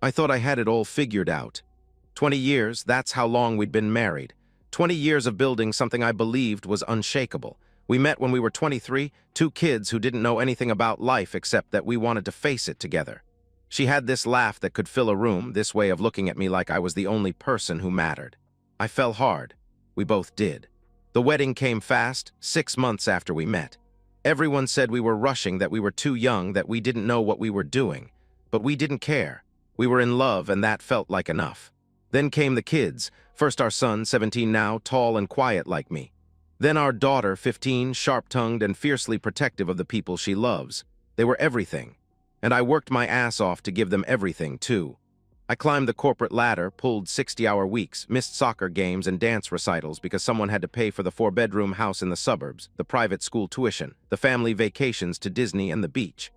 I thought I had it all figured out. 20 years, that's how long we'd been married. 20 years of building something I believed was unshakable. We met when we were 23, two kids who didn't know anything about life except that we wanted to face it together. She had this laugh that could fill a room, this way of looking at me like I was the only person who mattered. I fell hard. We both did. The wedding came fast, 6 months after we met. Everyone said we were rushing, that we were too young, that we didn't know what we were doing. But we didn't care. We were in love, and that felt like enough. Then came the kids. First our son, 17 now, tall and quiet like me. Then our daughter, 15, sharp-tongued and fiercely protective of the people she loves. They were everything. And I worked my ass off to give them everything, too. I climbed the corporate ladder, pulled 60-hour weeks, missed soccer games and dance recitals because someone had to pay for the 4-bedroom house in the suburbs, the private school tuition, the family vacations to Disney and the beach.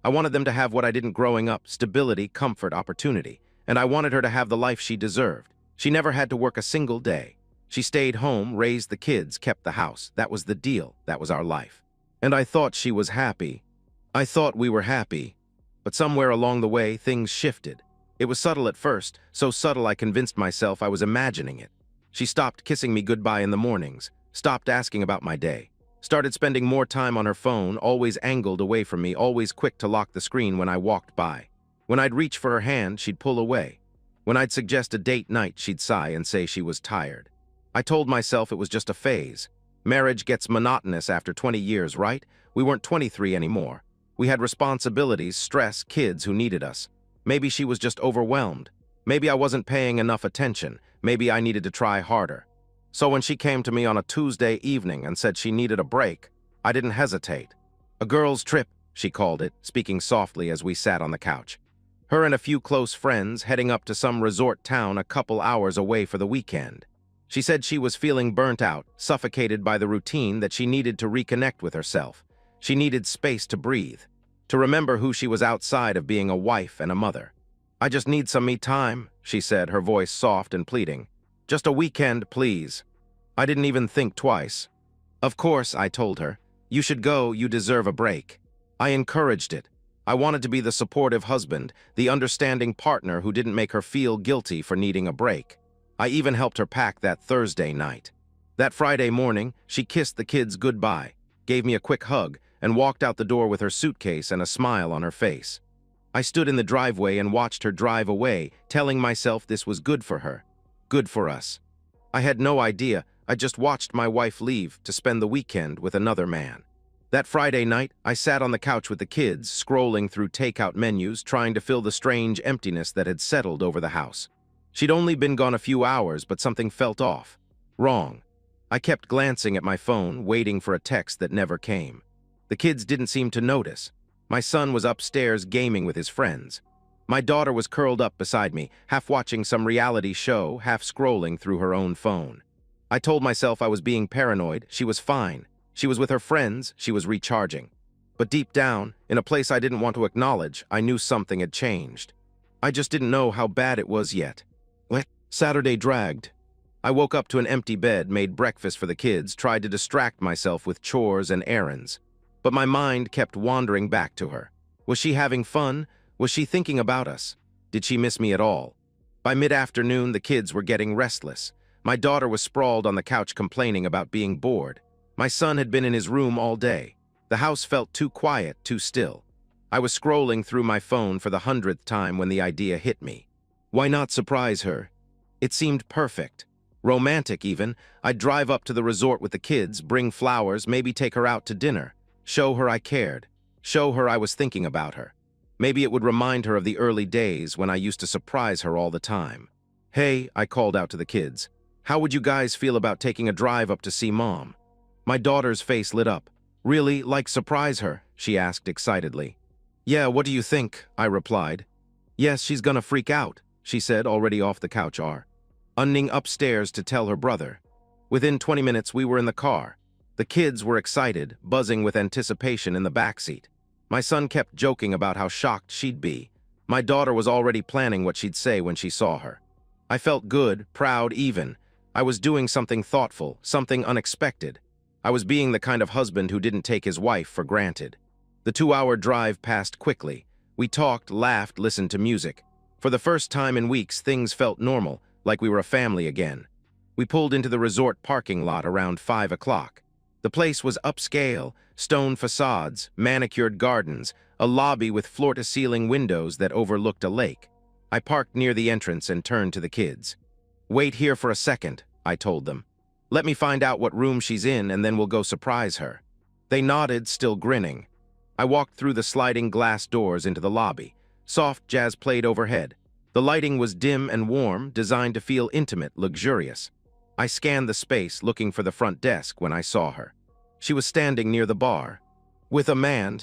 I wanted them to have what I didn't growing up: stability, comfort, opportunity. And I wanted her to have the life she deserved. She never had to work a single day. She stayed home, raised the kids, kept the house. That was the deal. That was our life. And I thought she was happy. I thought we were happy. But somewhere along the way, things shifted. It was subtle at first, so subtle I convinced myself I was imagining it. She stopped kissing me goodbye in the mornings, stopped asking about my day, started spending more time on her phone, always angled away from me, always quick to lock the screen when I walked by. When I'd reach for her hand, she'd pull away. When I'd suggest a date night, she'd sigh and say she was tired. I told myself it was just a phase. Marriage gets monotonous after 20 years, right? We weren't 23 anymore. We had responsibilities, stress, kids who needed us. Maybe she was just overwhelmed. Maybe I wasn't paying enough attention. Maybe I needed to try harder. So when she came to me on a Tuesday evening and said she needed a break, I didn't hesitate. A girl's trip, she called it, speaking softly as we sat on the couch. Her and a few close friends heading up to some resort town a couple hours away for the weekend. She said she was feeling burnt out, suffocated by the routine, that she needed to reconnect with herself. She needed space to breathe, to remember who she was outside of being a wife and a mother. I just need some me time, she said, her voice soft and pleading. Just a weekend, please. I didn't even think twice. Of course, I told her. You should go, you deserve a break. I encouraged it. I wanted to be the supportive husband, the understanding partner who didn't make her feel guilty for needing a break. I even helped her pack that Thursday night. That Friday morning, she kissed the kids goodbye, gave me a quick hug, and walked out the door with her suitcase and a smile on her face. I stood in the driveway and watched her drive away, telling myself this was good for her, good for us. I had no idea. I just watched my wife leave to spend the weekend with another man. That Friday night, I sat on the couch with the kids, scrolling through takeout menus, trying to fill the strange emptiness that had settled over the house. She'd only been gone a few hours, but something felt off. Wrong. I kept glancing at my phone, waiting for a text that never came. The kids didn't seem to notice. My son was upstairs gaming with his friends. My daughter was curled up beside me, half watching some reality show, half scrolling through her own phone. I told myself I was being paranoid. She was fine. She was with her friends. She was recharging. But deep down, in a place I didn't want to acknowledge, I knew something had changed. I just didn't know how bad it was yet. Saturday dragged. I woke up to an empty bed, made breakfast for the kids, tried to distract myself with chores and errands. But my mind kept wandering back to her. Was she having fun? Was she thinking about us? Did she miss me at all? By mid-afternoon, the kids were getting restless. My daughter was sprawled on the couch complaining about being bored. My son had been in his room all day. The house felt too quiet, too still. I was scrolling through my phone for the 100th time when the idea hit me. Why not surprise her? It seemed perfect. Romantic, even. I'd drive up to the resort with the kids, bring flowers, maybe take her out to dinner. Show her I cared. Show her I was thinking about her. Maybe it would remind her of the early days when I used to surprise her all the time. Hey, I called out to the kids. How would you guys feel about taking a drive up to see Mom? My daughter's face lit up. Really, like surprise her? She asked excitedly. Yeah, what do you think? I replied. Yes, she's gonna freak out, she said, already off the couch, running upstairs to tell her brother. Within 20 minutes, we were in the car. The kids were excited, buzzing with anticipation in the backseat. My son kept joking about how shocked she'd be. My daughter was already planning what she'd say when she saw her. I felt good, proud even. I was doing something thoughtful, something unexpected. I was being the kind of husband who didn't take his wife for granted. The 2-hour drive passed quickly. We talked, laughed, listened to music. For the first time in weeks, things felt normal, like we were a family again. We pulled into the resort parking lot around 5 o'clock. The place was upscale, stone facades, manicured gardens, a lobby with floor-to-ceiling windows that overlooked a lake. I parked near the entrance and turned to the kids. "Wait here for a second," I told them. "Let me find out what room she's in and then we'll go surprise her." They nodded, still grinning. I walked through the sliding glass doors into the lobby. Soft jazz played overhead. The lighting was dim and warm, designed to feel intimate, luxurious. I scanned the space, looking for the front desk when I saw her. She was standing near the bar, with a man.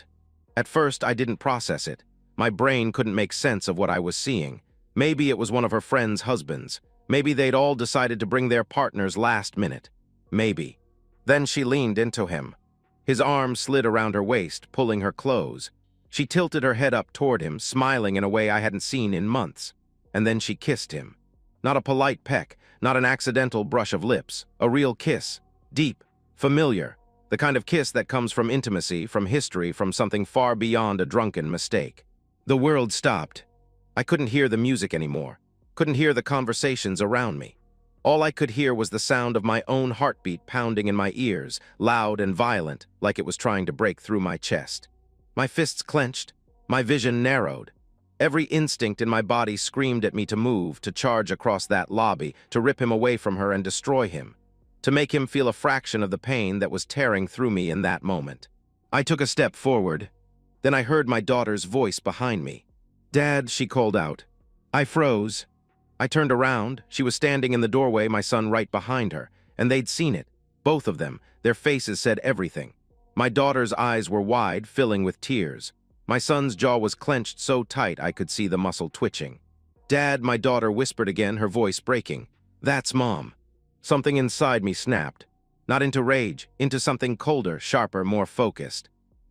At first, I didn't process it. My brain couldn't make sense of what I was seeing. Maybe it was one of her friend's husbands. Maybe they'd all decided to bring their partners last minute. Maybe. Then she leaned into him. His arm slid around her waist, pulling her close. She tilted her head up toward him, smiling in a way I hadn't seen in months. And then she kissed him. Not a polite peck, not an accidental brush of lips. A real kiss. Deep, familiar. The kind of kiss that comes from intimacy, from history, from something far beyond a drunken mistake. The world stopped. I couldn't hear the music anymore. Couldn't hear the conversations around me. All I could hear was the sound of my own heartbeat pounding in my ears, loud and violent, like it was trying to break through my chest. My fists clenched. My vision narrowed. Every instinct in my body screamed at me to move, to charge across that lobby, to rip him away from her and destroy him, to make him feel a fraction of the pain that was tearing through me in that moment. I took a step forward. Then I heard my daughter's voice behind me. "Dad," she called out. I froze. I turned around. She was standing in the doorway, my son right behind her, and they'd seen it. Both of them. Their faces said everything. My daughter's eyes were wide, filling with tears. My son's jaw was clenched so tight I could see the muscle twitching. "Dad," my daughter whispered again, her voice breaking. "That's Mom." Something inside me snapped. Not into rage, into something colder, sharper, more focused.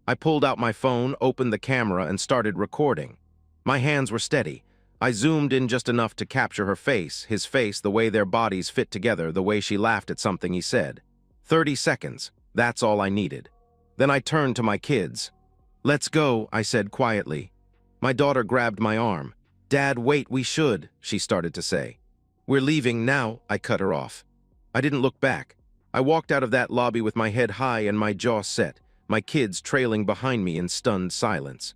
I pulled out my phone, opened the camera, and started recording. My hands were steady. I zoomed in just enough to capture her face, his face, the way their bodies fit together, the way she laughed at something he said. 30 seconds. That's all I needed. Then I turned to my kids. "Let's go," I said quietly. My daughter grabbed my arm. "Dad, wait, we should," she started to say. "We're leaving now," I cut her off. I didn't look back. I walked out of that lobby with my head high and my jaw set, my kids trailing behind me in stunned silence.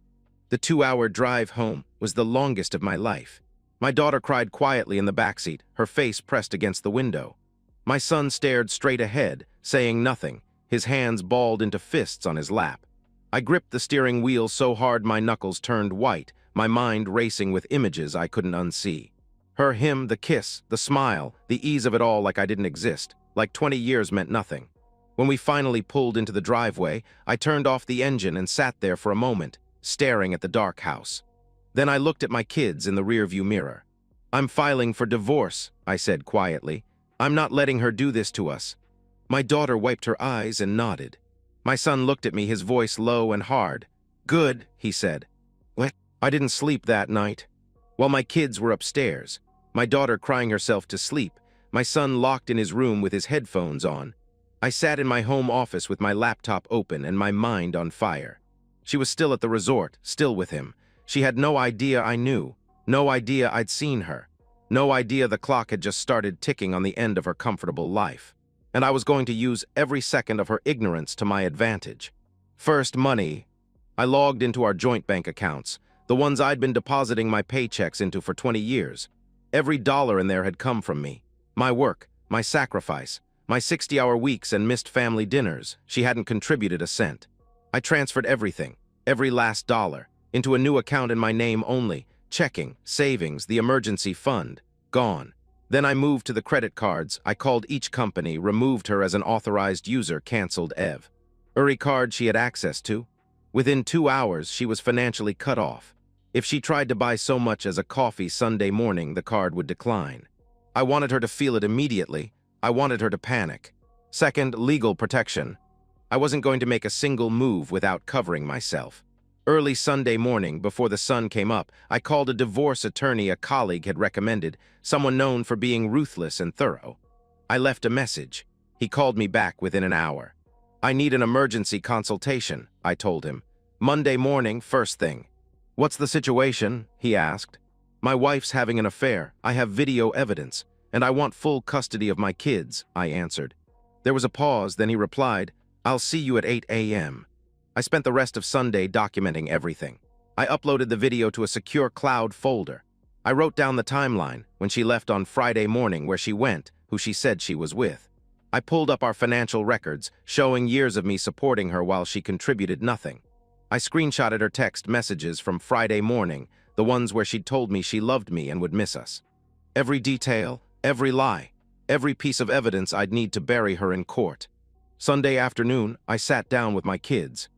The 2-hour drive home was the longest of my life. My daughter cried quietly in the backseat, her face pressed against the window. My son stared straight ahead, saying nothing, his hands balled into fists on his lap. I gripped the steering wheel so hard my knuckles turned white, my mind racing with images I couldn't unsee. Her, him, the kiss, the smile, the ease of it all like I didn't exist, like 20 years meant nothing. When we finally pulled into the driveway, I turned off the engine and sat there for a moment, staring at the dark house. Then I looked at my kids in the rearview mirror. "I'm filing for divorce," I said quietly. "I'm not letting her do this to us." My daughter wiped her eyes and nodded. My son looked at me, his voice low and hard. "Good," he said. "What?" I didn't sleep that night. While my kids were upstairs, my daughter crying herself to sleep, my son locked in his room with his headphones on, I sat in my home office with my laptop open and my mind on fire. She was still at the resort, still with him. She had no idea I knew, no idea I'd seen her, no idea the clock had just started ticking on the end of her comfortable life. And I was going to use every second of her ignorance to my advantage. First, money. I logged into our joint bank accounts, the ones I'd been depositing my paychecks into for 20 years. Every dollar in there had come from me. My work, my sacrifice, my 60-hour weeks and missed family dinners. She hadn't contributed a cent. I transferred everything, every last dollar, into a new account in my name only, checking, savings, the emergency fund, gone. Then I moved to the credit cards. I called each company, removed her as an authorized user, canceled Ev. Every card she had access to. Within 2 hours, she was financially cut off. If she tried to buy so much as a coffee Sunday morning, the card would decline. I wanted her to feel it immediately. I wanted her to panic. Second, legal protection. I wasn't going to make a single move without covering myself. Early Sunday morning, before the sun came up, I called a divorce attorney a colleague had recommended, someone known for being ruthless and thorough. I left a message. He called me back within an hour. "I need an emergency consultation," I told him. "Monday morning, first thing." "What's the situation?" he asked. My wife's having an affair. I have video evidence, and I want full custody of my kids, I answered. There was a pause, then he replied, I'll see you at 8 a.m. I spent the rest of Sunday documenting everything. I uploaded the video to a secure cloud folder. I wrote down the timeline, when she left on Friday morning, where she went, who she said she was with. I pulled up our financial records, showing years of me supporting her while she contributed nothing. I screenshotted her text messages from Friday morning, the ones where she'd told me she loved me and would miss us. Every detail, every lie, every piece of evidence I'd need to bury her in court. Sunday afternoon, I sat down with my kids.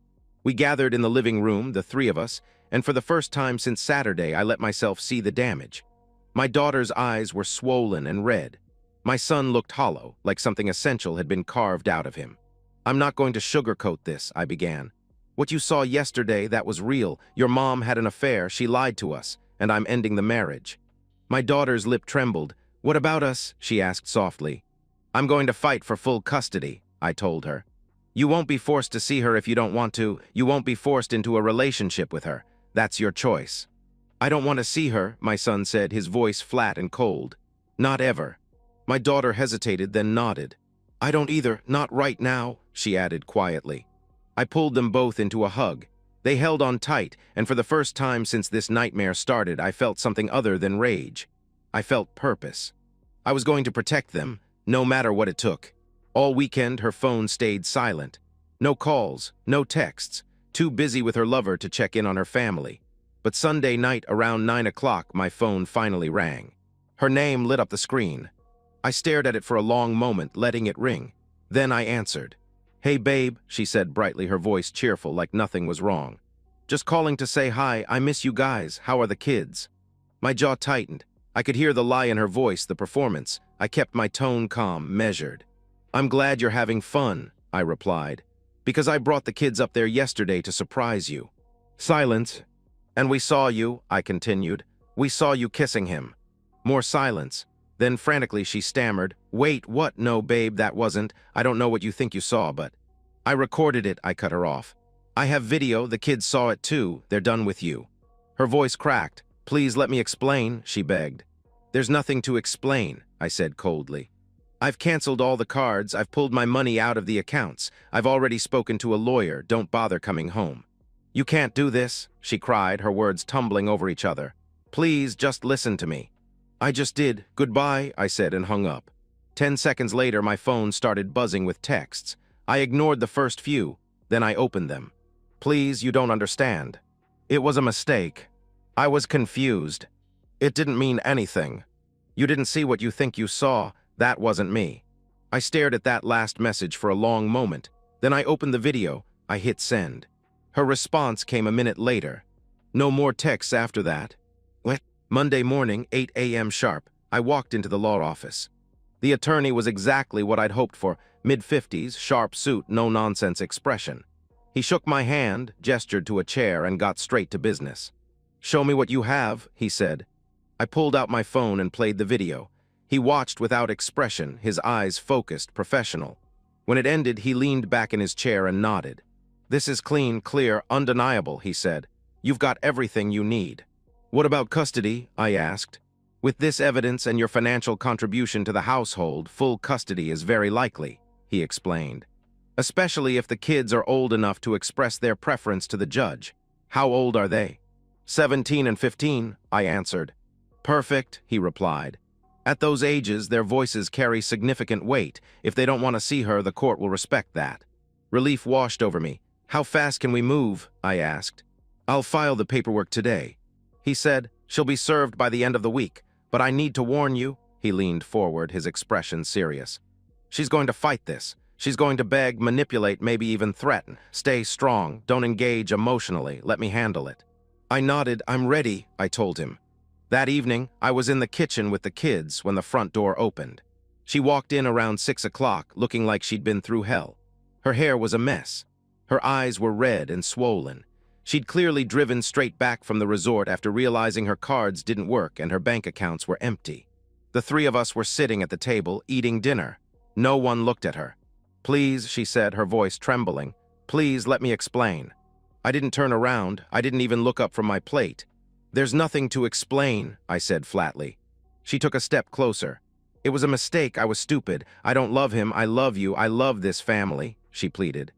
We gathered in the living room, the three of us, and for the first time since Saturday, I let myself see the damage. My daughter's eyes were swollen and red. My son looked hollow, like something essential had been carved out of him. I'm not going to sugarcoat this, I began. What you saw yesterday, that was real. Your mom had an affair, she lied to us, and I'm ending the marriage. My daughter's lip trembled. What about us? She asked softly. I'm going to fight for full custody, I told her. You won't be forced to see her if you don't want to. You won't be forced into a relationship with her. That's your choice. I don't want to see her, my son said, his voice flat and cold. Not ever. My daughter hesitated, then nodded. I don't either, not right now, she added quietly. I pulled them both into a hug. They held on tight, and for the first time since this nightmare started, I felt something other than rage. I felt purpose. I was going to protect them, no matter what it took. All weekend, her phone stayed silent. No calls, no texts, too busy with her lover to check in on her family. But Sunday night around 9 o'clock, my phone finally rang. Her name lit up the screen. I stared at it for a long moment, letting it ring. Then I answered. Hey babe, she said brightly, her voice cheerful, like nothing was wrong. Just calling to say hi, I miss you guys, how are the kids? My jaw tightened. I could hear the lie in her voice, the performance. I kept my tone calm, measured. I'm glad you're having fun, I replied. Because I brought the kids up there yesterday to surprise you. Silence. And we saw you, I continued. We saw you kissing him. More silence. Then frantically she stammered, Wait, what? No, babe, that wasn't. I don't know what you think you saw, but... I recorded it, I cut her off. I have video, the kids saw it too. They're done with you. Her voice cracked. Please let me explain, she begged. There's nothing to explain, I said coldly. I've canceled all the cards, I've pulled my money out of the accounts. I've already spoken to a lawyer, don't bother coming home. You can't do this, she cried, her words tumbling over each other. Please, just listen to me. I just did. Goodbye, I said and hung up. 10 seconds later, my phone started buzzing with texts. I ignored the first few, then I opened them. Please, you don't understand. It was a mistake. I was confused. It didn't mean anything. You didn't see what you think you saw. That wasn't me. I stared at that last message for a long moment. Then I opened the video. I hit send. Her response came a minute later. No more texts after that. What? Monday morning, 8 a.m. sharp, I walked into the law office. The attorney was exactly what I'd hoped for, mid-50s, sharp suit, no-nonsense expression. He shook my hand, gestured to a chair, and got straight to business. Show me what you have, he said. I pulled out my phone and played the video. He watched without expression, his eyes focused, professional. When it ended, he leaned back in his chair and nodded. This is clean, clear, undeniable, he said. You've got everything you need. What about custody? I asked. With this evidence and your financial contribution to the household, full custody is very likely, he explained. Especially if the kids are old enough to express their preference to the judge. How old are they? 17 and 15, I answered. Perfect, he replied. At those ages, their voices carry significant weight. If they don't want to see her, the court will respect that. Relief washed over me. How fast can we move? I asked. I'll file the paperwork today. He said, she'll be served by the end of the week, but I need to warn you. He leaned forward, his expression serious. She's going to fight this. She's going to beg, manipulate, maybe even threaten. Stay strong. Don't engage emotionally. Let me handle it. I nodded. I'm ready, I told him. That evening, I was in the kitchen with the kids when the front door opened. She walked in around 6 o'clock, looking like she'd been through hell. Her hair was a mess. Her eyes were red and swollen. She'd clearly driven straight back from the resort after realizing her cards didn't work and her bank accounts were empty. The three of us were sitting at the table, eating dinner. No one looked at her. Please, she said, her voice trembling. Please let me explain. I didn't turn around. I didn't even look up from my plate. "There's nothing to explain," I said flatly. She took a step closer. "It was a mistake. I was stupid. I don't love him. I love you. I love this family," she pleaded.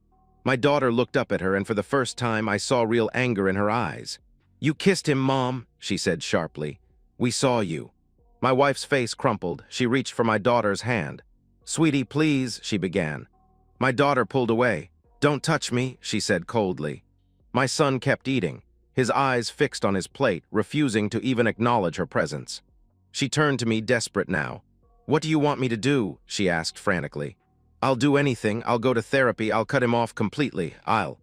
My daughter looked up at her, and for the first time I saw real anger in her eyes. "You kissed him, Mom," she said sharply. "We saw you." My wife's face crumpled. She reached for my daughter's hand. "Sweetie, please," she began. My daughter pulled away. "Don't touch me," she said coldly. My son kept eating, his eyes fixed on his plate, refusing to even acknowledge her presence. She turned to me, desperate now. "What do you want me to do?" she asked frantically. "I'll do anything. I'll go to therapy. I'll cut him off completely. I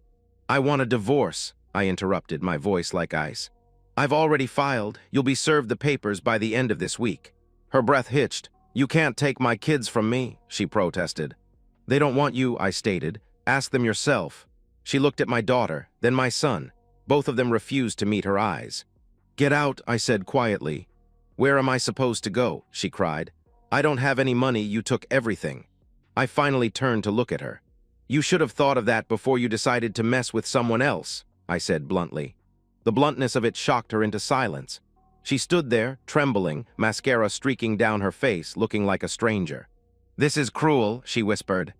want a divorce," I interrupted, my voice like ice. "I've already filed. You'll be served the papers by the end of this week." Her breath hitched. "You can't take my kids from me," she protested. "They don't want you," I stated. "Ask them yourself." She looked at my daughter, then my son. Both of them refused to meet her eyes. "Get out," I said quietly. "Where am I supposed to go?" she cried. "I don't have any money. You took everything." I finally turned to look at her. "You should have thought of that before you decided to mess with someone else," I said bluntly. The bluntness of it shocked her into silence. She stood there, trembling, mascara streaking down her face, looking like a stranger. "This is cruel," she whispered.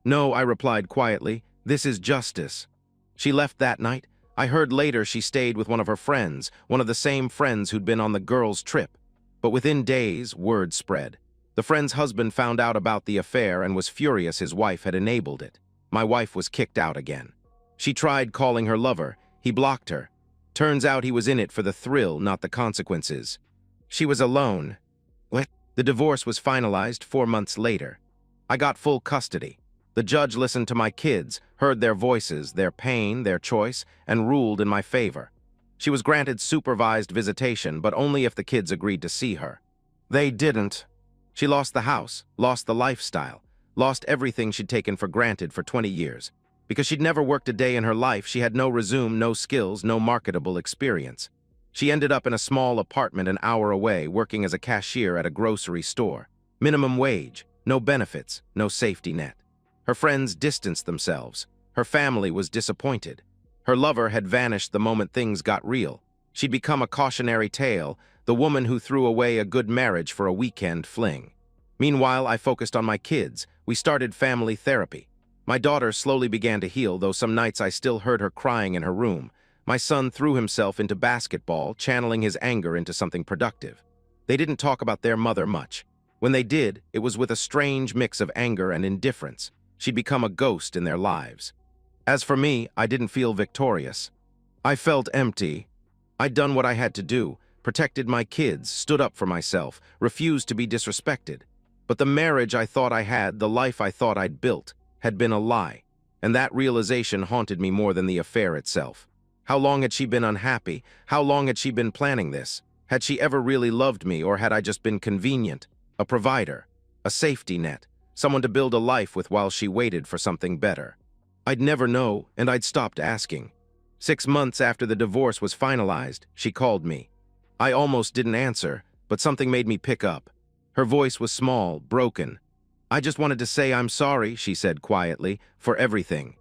"No," I replied quietly. "This is justice." She left that night. I heard later she stayed with one of her friends, one of the same friends who'd been on the girls' trip. But within days, word spread. The friend's husband found out about the affair and was furious his wife had enabled it. My wife was kicked out again. She tried calling her lover. He blocked her. Turns out he was in it for the thrill, not the consequences. She was alone. The divorce was finalized 4 months later. I got full custody. The judge listened to my kids, heard their voices, their pain, their choice, and ruled in my favor. She was granted supervised visitation, but only if the kids agreed to see her. They didn't. She lost the house, lost the lifestyle, lost everything she'd taken for granted for 20 years. Because she'd never worked a day in her life, she had no resume, no skills, no marketable experience. She ended up in a small apartment an hour away, working as a cashier at a grocery store. Minimum wage, no benefits, no safety net. Her friends distanced themselves. Her family was disappointed. Her lover had vanished the moment things got real. She'd become a cautionary tale, the woman who threw away a good marriage for a weekend fling. Meanwhile, I focused on my kids. We started family therapy. My daughter slowly began to heal, though some nights I still heard her crying in her room. My son threw himself into basketball, channeling his anger into something productive. They didn't talk about their mother much. When they did, it was with a strange mix of anger and indifference. She'd become a ghost in their lives. As for me, I didn't feel victorious. I felt empty. I'd done what I had to do, protected my kids, stood up for myself, refused to be disrespected. But the marriage I thought I had, the life I thought I'd built, had been a lie, and that realization haunted me more than the affair itself. How long had she been unhappy? How long had she been planning this? Had she ever really loved me, or had I just been convenient, a provider, a safety net, someone to build a life with while she waited for something better? I'd never know, and I'd stopped asking. 6 months after the divorce was finalized, she called me. I almost didn't answer, but something made me pick up. Her voice was small, broken. "I just wanted to say I'm sorry," she said quietly, "for everything."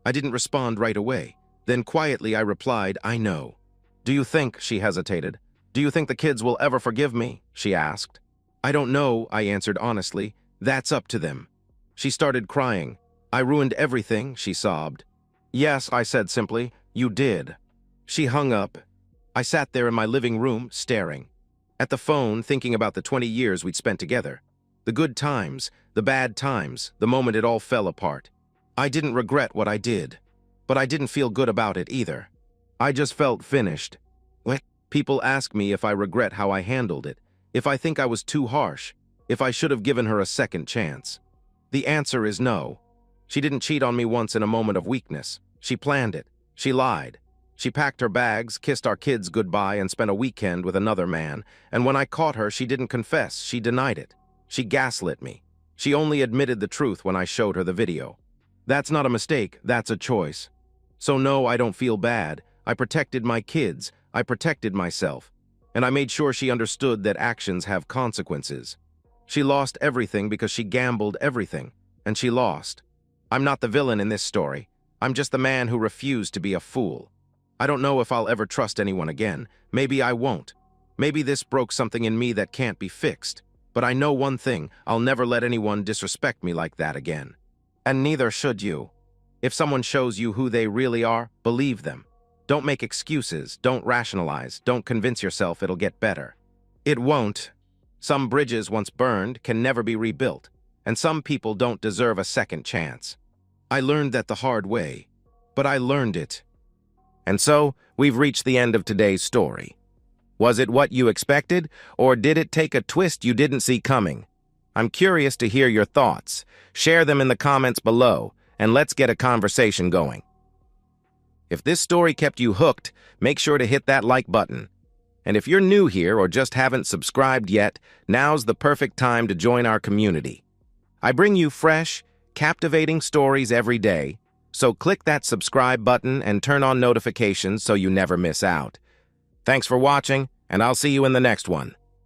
I didn't respond right away. Then quietly I replied, "I know." "Do you think," she hesitated, "do you think the kids will ever forgive me?" she asked. "I don't know," I answered honestly. "That's up to them." She started crying. "I ruined everything," she sobbed. "Yes," I said simply, "you did." She hung up. I sat there in my living room, staring at the phone, thinking about the 20 years we'd spent together. The good times, the bad times, the moment it all fell apart. I didn't regret what I did, but I didn't feel good about it either. I just felt finished. People ask me if I regret how I handled it, if I think I was too harsh, if I should have given her a second chance. The answer is no. She didn't cheat on me once in a moment of weakness. She planned it. She lied. She packed her bags, kissed our kids goodbye, and spent a weekend with another man. And when I caught her, she didn't confess. She denied it. She gaslit me. She only admitted the truth when I showed her the video. That's not a mistake, that's a choice. So no, I don't feel bad. I protected my kids. I protected myself. And I made sure she understood that actions have consequences. She lost everything because she gambled everything. And she lost. I'm not the villain in this story. I'm just the man who refused to be a fool. I don't know if I'll ever trust anyone again. Maybe I won't. Maybe this broke something in me that can't be fixed. But I know one thing, I'll never let anyone disrespect me like that again. And neither should you. If someone shows you who they really are, believe them. Don't make excuses, don't rationalize, don't convince yourself it'll get better. It won't. Some bridges once burned can never be rebuilt, and some people don't deserve a second chance. I learned that the hard way, but I learned it. And so, we've reached the end of today's story. Was it what you expected, or did it take a twist you didn't see coming? I'm curious to hear your thoughts. Share them in the comments below, and let's get a conversation going. If this story kept you hooked, make sure to hit that like button. And if you're new here or just haven't subscribed yet, now's the perfect time to join our community. I bring you fresh, captivating stories every day, so click that subscribe button and turn on notifications so you never miss out. Thanks for watching, and I'll see you in the next one.